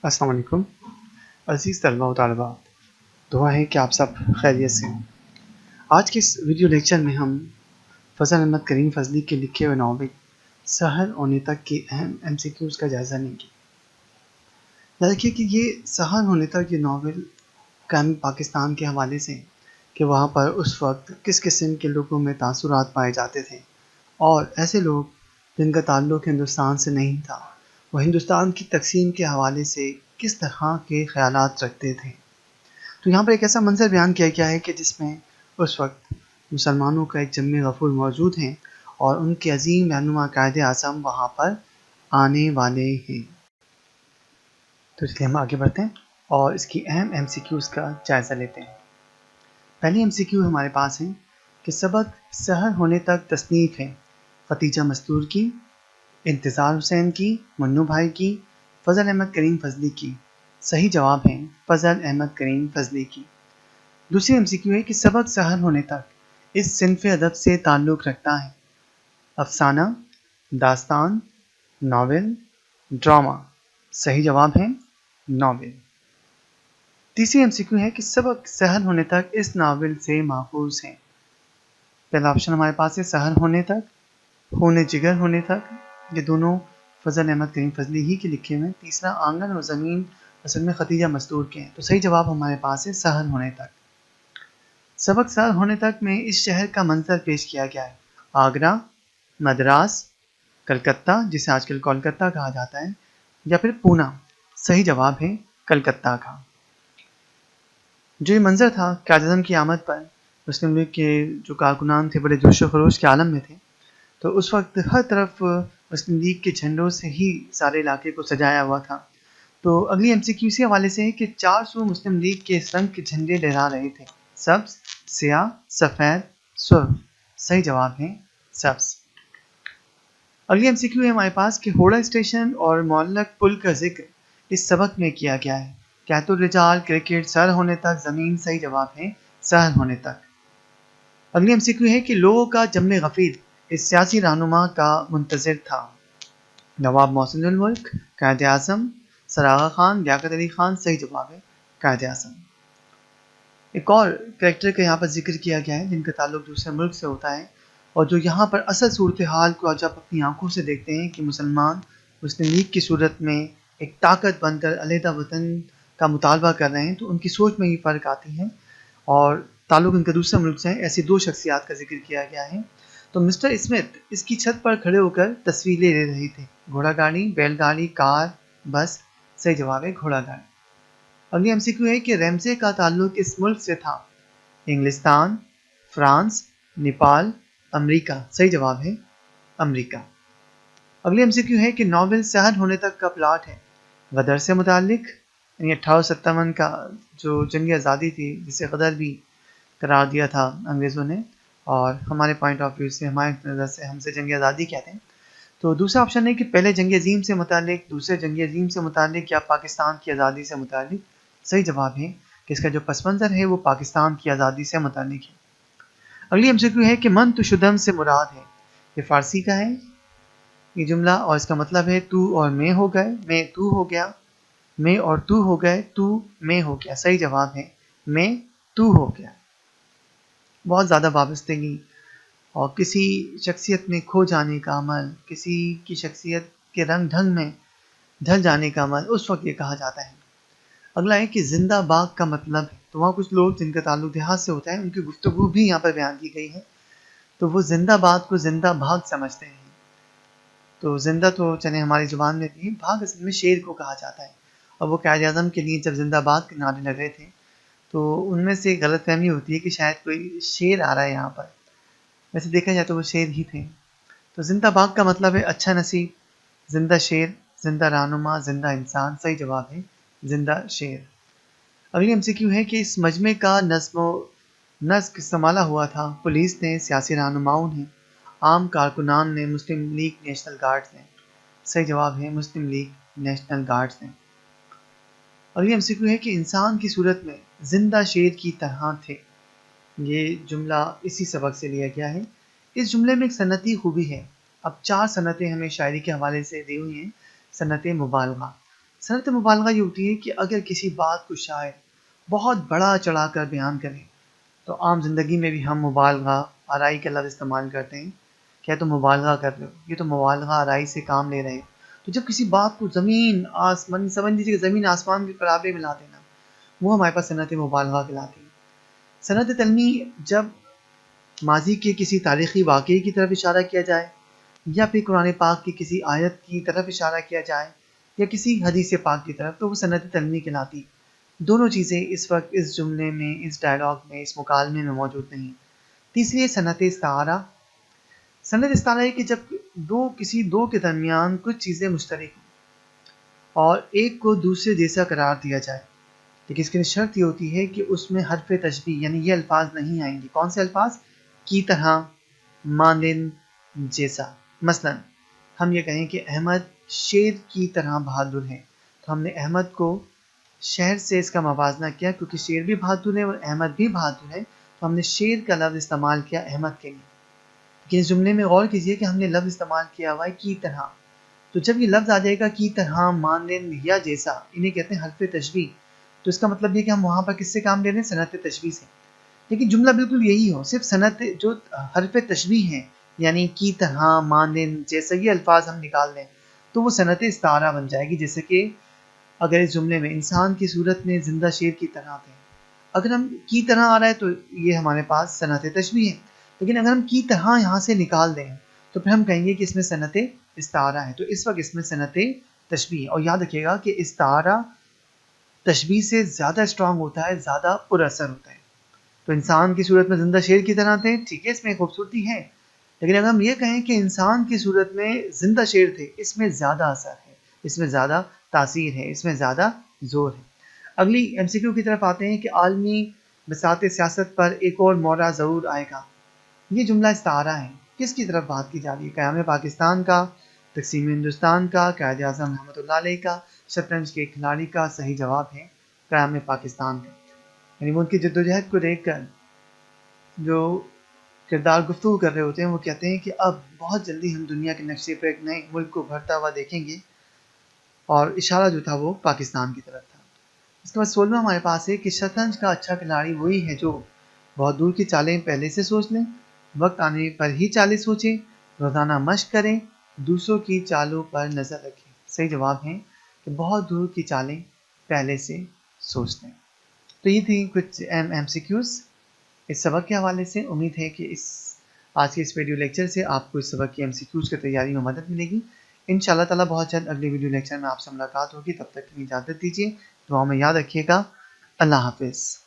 अस्सलाम वालेकुम अज़ीज़ तलबा व तालिबात, दुआ है कि आप सब खैरियत से हों। आज के इस वीडियो लेक्चर में हम फ़ज़ल अहमद करीम फ़ज़ली के लिखे हुए नावल सहर होने तक के अहम MCQs का जायज़ा लेंगे। याद रखिए कि ये सहर होने तक ये नावल कायम पाकिस्तान के हवाले से कि वहाँ पर उस वक्त किस किस्म के लोगों में तासुरात पाए जाते थे और ऐसे लोग जिनका ताल्लुक़ हिंदुस्तान से नहीं था, वो हिंदुस्तान की तक़सीम के हवाले से किस तरह के ख़यालात रखते थे। तो यहाँ पर एक ऐसा मंज़र बयान किया गया है कि जिसमें उस वक्त मुसलमानों का एक जम्मे गफूर मौजूद हैं और उनके अजीम रहनुमा कायदे आज़म वहाँ पर आने वाले हैं। तो इसलिए हम आगे बढ़ते हैं और इसकी अहम MCQs का जायज़ा लेते हैं। पहली MCQ हमारे पास है कि सबक सहर होने तक तसनीफ़ है खतीजा मस्तूर की, इंतज़ार हुसैन की, मन्नू भाई की, फ़ज़ल अहमद करीम फ़ज़ली की। सही जवाब है फ़ज़ल अहमद करीम फ़ज़ली की। दूसरी MCQ है कि सबक सहर होने तक इस सिन्फ़ अदब से ताल्लुक़ रखता है अफ़साना, दास्तान, नावल, ड्रामा। सही जवाब है नावल। तीसरी MCQ है कि सबक सहर होने तक इस नावल से माखूज़ है। पहला ऑप्शन हमारे पास है सहर होने तक, खून जिगर होने तक, ये दोनों फ़ज़ल अहमद करीम फ़ज़ली ही के लिखे हुए हैं। तीसरा आंगन और ज़मीन असल में खतीजा मस्तूर के हैं। तो सही जवाब हमारे पास है सहर होने तक। सबक सहर होने तक में इस शहर का मंजर पेश किया गया है आगरा, मद्रास, कलकत्ता जिसे आजकल कोलकाता कहा जाता है, या फिर पूना। सही जवाब है कलकत्ता का। जो ये मंजर था कायद-ए-आज़म की आमद पर मुस्लिम लीग के जो कारकुनान थे बड़े जोश व खरोश के आलम में थे। तो उस वक्त हर तरफ मुस्लिम लीग के झंडों से ही सारे इलाके को सजाया हुआ था। तो अगली MCQ इसी हवाले से है कि 400 मुस्लिम लीग के इस रंग के झंडे लहरा रहे थे सब्ज़, स्याह, सफ़ेद, सुर्ख। सही जवाब है सब्ज़। अगली MCQ है हमारे पास कि होड़ा स्टेशन और मोहल्लक पुल का जिक्र इस सबक में किया गया है कहतुर रिजाल क्रिकेट सर होने तक ज़मीन। सही जवाब है सहर होने तक। अगली MCQ है कि लोगों का जम्मे गफीर इस सियासी रहनुमा का मुंतज़िर था नवाब मोहसिनुल मुल्क, कायद आज़म, सर आगा खान, लियाकत अली खान। सही जवाब है कायद आज़म। एक और कैरेक्टर का यहाँ पर जिक्र किया गया है जिनका ताल्लुक दूसरे मुल्क से होता है और जो यहाँ पर असल सूरत हाल को जब अपनी आंखों से देखते हैं कि मुसलमान मुस्लिम लीग की सूरत में एक ताकत बनकर अलहदा वतन का मुतालबा कर रहे हैं, तो उनकी सोच में ही फ़र्क आती है और ताल्लुक इनका दूसरे मुल्क से है। ऐसी दो शख्सियात का जिक्र किया गया है। तो मिस्टर स्मिथ इसकी छत पर खड़े होकर तस्वीरें ले रहे थे घोड़ा गाड़ी, बैलगाड़ी, कार, बस। सही जवाब है घोड़ा गाड़ी। अगली MCQ है कि रमज़े का ताल्लुक इस मुल्क से था इंग्लिस्तान, फ्रांस, नेपाल, अमेरिका। सही जवाब है अमेरिका। अगली MCQ है कि नावल सहर होने तक का प्लाट है गदर से मुताल्लिक, यानी 1857 का जो जंग आज़ादी थी जिसे गदर भी करार दिया था अंग्रेज़ों ने और हमारे पॉइंट ऑफ व्यू से हमारे नज़र से हमसे जंग आज़ादी कहते हैं। तो दूसरा ऑप्शन है कि पहले जंग अज़ीम से मुताल्लिक, दूसरे जंग अज़ीम से मुताल्लिक या पाकिस्तान की आज़ादी से मुताल्लिक। सही जवाब है कि इसका जो पस मंज़र है वो पाकिस्तान की आज़ादी से मुताल्लिक है। अगली MCQ है कि मन तुशुदम से मुराद है, ये फ़ारसी का है ये जुमला और इसका मतलब है तू और मैं हो गए, मैं तू हो गया, मैं और तू हो गए, तू मैं हो गया। सही जवाब है मैं तू हो गया। बहुत ज़्यादा वाबस्तगी और किसी शख्सियत में खो जाने का अमल, किसी की शख्सियत के रंग ढंग में ढल जाने का अमल, उस वक्त ये कहा जाता है। अगला है कि जिंदा बाग का मतलब है, तो वहाँ कुछ लोग जिनका ताल्लुक देहात से होता है उनकी गुफ्तगू भी यहाँ पर बयान की गई है। तो वो जिंदा बाग को जिंदा भाग समझते हैं। तो जिंदा तो चले हमारी ज़ुबान में भी, भाग असल में शेर को कहा जाता है और वो कायद आज़म के लिए जब जिंदाबाद के नारे लग रहे थे तो उनमें से गलतफहमी होती है कि शायद कोई शेर आ रहा है यहाँ पर। वैसे देखा जाए तो वो शेर ही थे। तो जिंदा बाग का मतलब है अच्छा नसीब, जिंदा शेर, जिंदा रहनुमा, जिंदा इंसान। सही जवाब है जिंदा शेर। अगली MCQ है कि इस मजमे का नस्क संभाला हुआ था पुलिस ने, सियासी रहनुमाओं ने, आम कारकुनान ने, मुस्लिम लीग नेशनल गार्ड्स ने। सही जवाब है मुस्लिम लीग नेशनल गार्ड्स ने। अगली MCQ है कि इंसान की सूरत में जिंदा शेर की तरह थे, ये जुमला इसी सबक से लिया गया है। इस जुमले में एक सनती खूबी है। अब 4 सनतें हमें शायरी के हवाले से दी हुई हैं। सनत मुबालगा, صنعت مبالغہ یہ ہوتی ہے کہ اگر کسی بات کو شاعر بہت بڑا چڑھا کر بیان کریں، تو عام زندگی میں بھی ہم مبالغہ آرائی کا لفظ استعمال کرتے ہیں کہ تو مبالغہ کر رہے ہو، یہ تو مبالغہ آرائی سے کام لے رہے ہیں۔ تو جب کسی بات کو زمین آسمان، سمجھ لیجیے کہ زمین آسمان کے برابر ملا دینا، وہ ہمارے پاس صنعت مبالغہ کہلاتی ہے۔ صنعت تلمی جب ماضی کے کسی تاریخی واقعے کی طرف اشارہ کیا جائے، یا پھر قرآن پاک کی کسی آیت کی طرف اشارہ کیا جائے، یا کسی حدیث پاک کی طرف، تو وہ صنعت تلمی کہلاتی۔ دونوں چیزیں اس وقت اس جملے میں، اس ڈائلاگ میں، اس مکالمے میں موجود نہیں۔ تیسری ہے صنعت استعارہ۔ صنعت استعارہ ہے کہ جب کسی دو کے درمیان کچھ چیزیں مشترک ہوں اور ایک کو دوسرے جیسا قرار دیا جائے، لیکن اس کی شرط یہ ہوتی ہے کہ اس میں حرف تشبیہ یعنی یہ الفاظ نہیں آئیں گے۔ کون سے الفاظ؟ کی طرح، مانند، جیسا۔ مثلا ہم یہ کہیں کہ احمد شیر کی طرح بہادر ہے، تو ہم نے احمد کو شہر سے اس کا موازنہ کیا، کیونکہ شیر بھی بہادر ہے اور احمد بھی بہادر ہے، تو ہم نے شیر کا لفظ استعمال کیا احمد کے لیے۔ لیکن اس جملے میں غور کیجئے کہ ہم نے لفظ استعمال کیا ہوا ہے کی طرح، تو جب یہ لفظ آ جائے گا کی طرح، مانند یا جیسا، انہیں کہتے ہیں حرف تشبیہ، تو اس کا مطلب یہ کہ ہم وہاں پر کس سے کام لے رہے ہیں؟ صنعت تشبیہ سے۔ لیکن جملہ بالکل یہی ہو، صرف صنعت جو حرف تشبیہ ہیں یعنی کی طرح، مانند، جیسا، یہ الفاظ ہم نکال لیں تو وہ صنعت استعارہ بن جائے گی۔ جیسے کہ اگر اس جملے میں انسان کی صورت میں زندہ شیر کی طرح تھے، اگر ہم کی طرح آ رہا ہے تو یہ ہمارے پاس صنعت تشبیہ ہے، لیکن اگر ہم کی طرح یہاں سے نکال دیں تو پھر ہم کہیں گے کہ اس میں صنعت استعارہ ہے۔ تو اس وقت اس میں صنعت تشبیہ ہے۔ اور یاد رکھیے گا کہ استعارہ تشبیہ سے زیادہ اسٹرانگ ہوتا ہے، زیادہ پر اثر ہوتا ہے۔ تو انسان کی صورت میں زندہ شیر کی طرح تھے، ٹھیک ہے، اس میں خوبصورتی ہے، لیکن اگر ہم یہ کہیں کہ انسان کی صورت میں زندہ شیر تھے، اس میں زیادہ اثر ہے، اس میں زیادہ تاثیر ہے، اس میں زیادہ زور ہے۔ اگلی ایم سی کیو کی طرف آتے ہیں کہ عالمی بساط سیاست پر ایک اور مورا ضرور آئے گا۔ یہ جملہ استعارہ ہے، کس کی طرف بات کی جا رہی ہے؟ قیام پاکستان کا، تقسیم ہندوستان کا، قائد اعظم رحمۃ اللہ علیہ کا، شطرنج کے کھلاڑی کا؟ صحیح جواب ہے قیام پاکستان کا۔ یعنی وہ ان کی جدوجہد کو دیکھ کر جو کردار گفتگو کر رہے ہوتے ہیں، وہ کہتے ہیں کہ اب بہت جلدی ہم دنیا کے نقشے پر ایک نئے ملک کو بھرتا ہوا دیکھیں گے، اور اشارہ جو تھا وہ پاکستان کی طرف تھا۔ اس کے بعد 16واں ہمارے پاس ہے کہ شطرنج کا اچھا کھلاڑی وہی ہے جو بہت دور کی چالیں پہلے سے سوچ لیں، وقت آنے پر ہی چالیں سوچیں، روزانہ مشق کریں، دوسروں کی چالوں پر نظر رکھیں۔ صحیح جواب ہے کہ بہت دور کی چالیں پہلے سے سوچ لیں۔ تو یہ تھی کچھ ایم سی کیوز اس سبق کے حوالے سے۔ امید ہے کہ آج کے اس ویڈیو لیکچر سے آپ کو اس سبق کی ایم سی کیوز کی تیاری میں مدد ملے گی۔ انشاءاللہ تعالیٰ بہت جلد اگلے ویڈیو لیکچر میں آپ سے ملاقات ہوگی، تب تک کی اجازت دیجیے، دعاؤں میں یاد رکھیے گا۔ اللہ حافظ۔